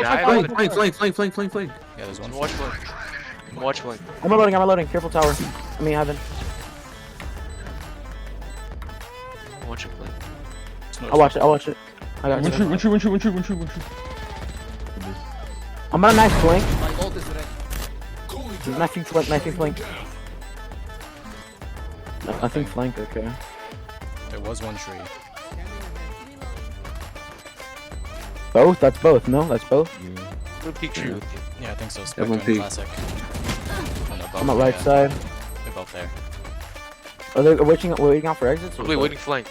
Flank. Yeah, there's one. Watch flank. Watch flank. I'm reloading. Careful tower. I mean heaven. Watch it flank. I'll watch it. I got it. One shoot. I'm on a nice flank. My ult is ready. Knifing flank. Nothing flank, okay. There was one tree. Both? That's both, no? That's both? Good picture. Yeah, I think so. Everyone Spectre peek. Classic. Oh, no, both, On the right yeah. side. They're both there. Are they waiting out for exits? Probably waiting flank.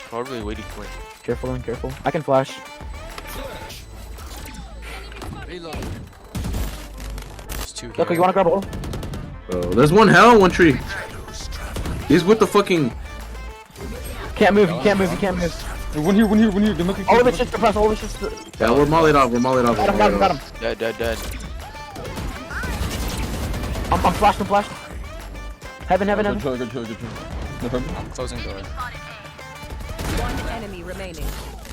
Careful. I can flash. Reload. There's two here. Look, you wanna grab a hole? Bro, there's one hell, one tree. He's with the fucking. Can't move. One here. They're looking. All of it's just depressed. Yeah, we're mollied off. Got him. Dead. I'm flashed. Heaven. Good chill. No problem. I'm closing door. One enemy remaining.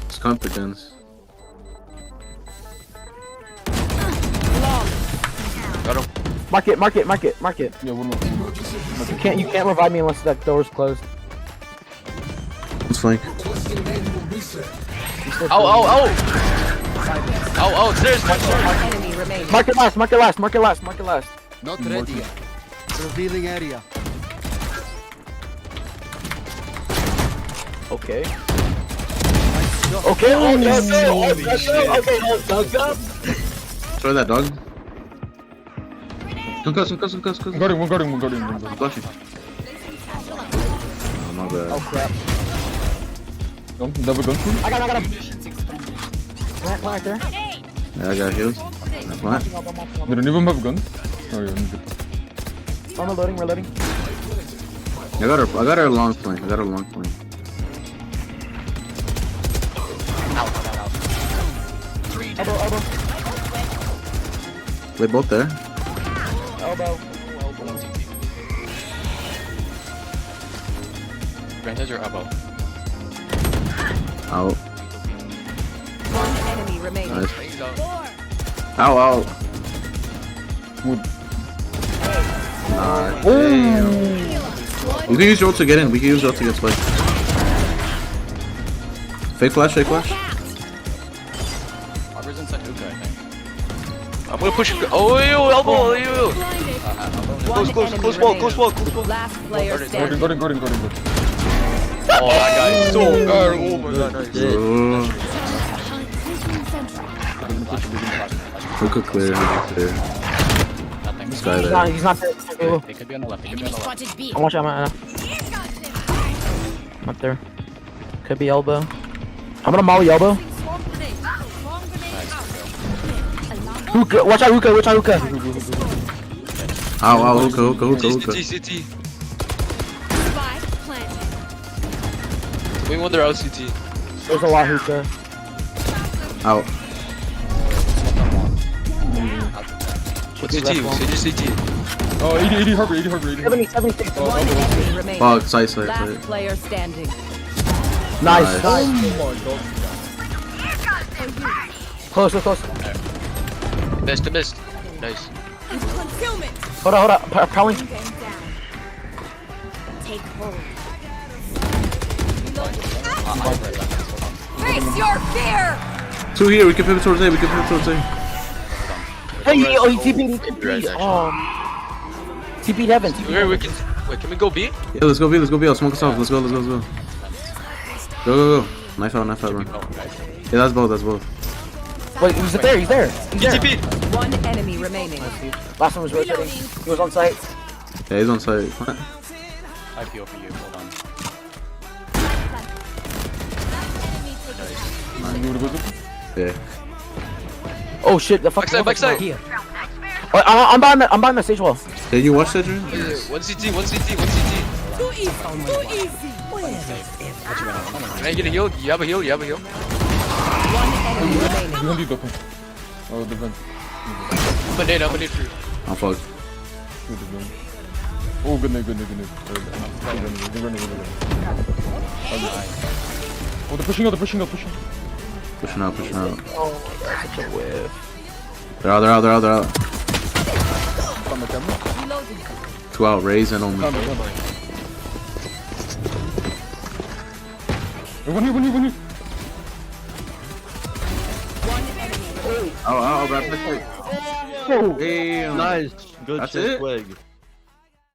It's confidence. Got him. Mark it. Yeah, one more. You can't revive me unless that door's closed. It's flank. Oh, there's One enemy remaining. Mark it last. Not ready yet. Revealing area. Okay. Throw that dog. Concuss. One guarding. Flashing. Oh, my bad. Oh crap. Double gun. I got him. Plant right there. Yeah, I got heals. That's fine. They don't even have gun. Oh, yeah, I'm good. I'm reloading. I got her long flank. Elbow. They both there. Elbow. Granted your elbow. Out. One enemy remaining. Nice. Ow. Wood. Damn. You can use your ult to get in. We can use your ult to get spike. Fake flash. Arbor's inside hookah, I think. I'm gonna push it. Oh, yo, elbow. Yo. One Close wall. Last player standing. Guarding. Oh, that guy is so good. Oh my god, nice. Hookah clear. Nothing. This guy there. He's not there. They could be on the left. I'm watching. I'm up there. Could be elbow. I'm gonna molly elbow. Hookah. Watch out hookah. Ow, hookah. CT. We won their LCT. There's a lot of hookah. Out. What CT? CT. Oh, 80 harbor. 76. One enemy remaining. Oh, side. Last player standing. Nice. Close. Missed. Nice. Hold on. Prowling. Take hold. Face your fear! Two here. We can pivot towards A. Hey, he TP'd. TP'd heaven. Wait, can we go B? Yeah, let's go B. I'll smoke us off. Let's go. Go. Knife out, run. Yeah, that's both. Wait, he's there. TP. One enemy remaining. Last one was rotating. He was on site. Yeah, he's on site. I feel for you. Hold on. Yeah. Oh shit, the fuck. Backside. Here. I'm behind the stage wall. Did you watch that, Drew? One CT. Too easy. Can I get a heal? You have a heal? One enemy remaining. Oh, the vent. I'm a nade for you. I'm fucked. Oh, good nade. Oh, they're pushing out. Pushing out. Oh, that's such a whiff. They're out, they're out, they're out, they're out. Reloading. 2 out, Raze and only. One here, one here, one here. One enemy remaining. Oh, bad mistake. Damn. Nice. Good That's shit, it? swag.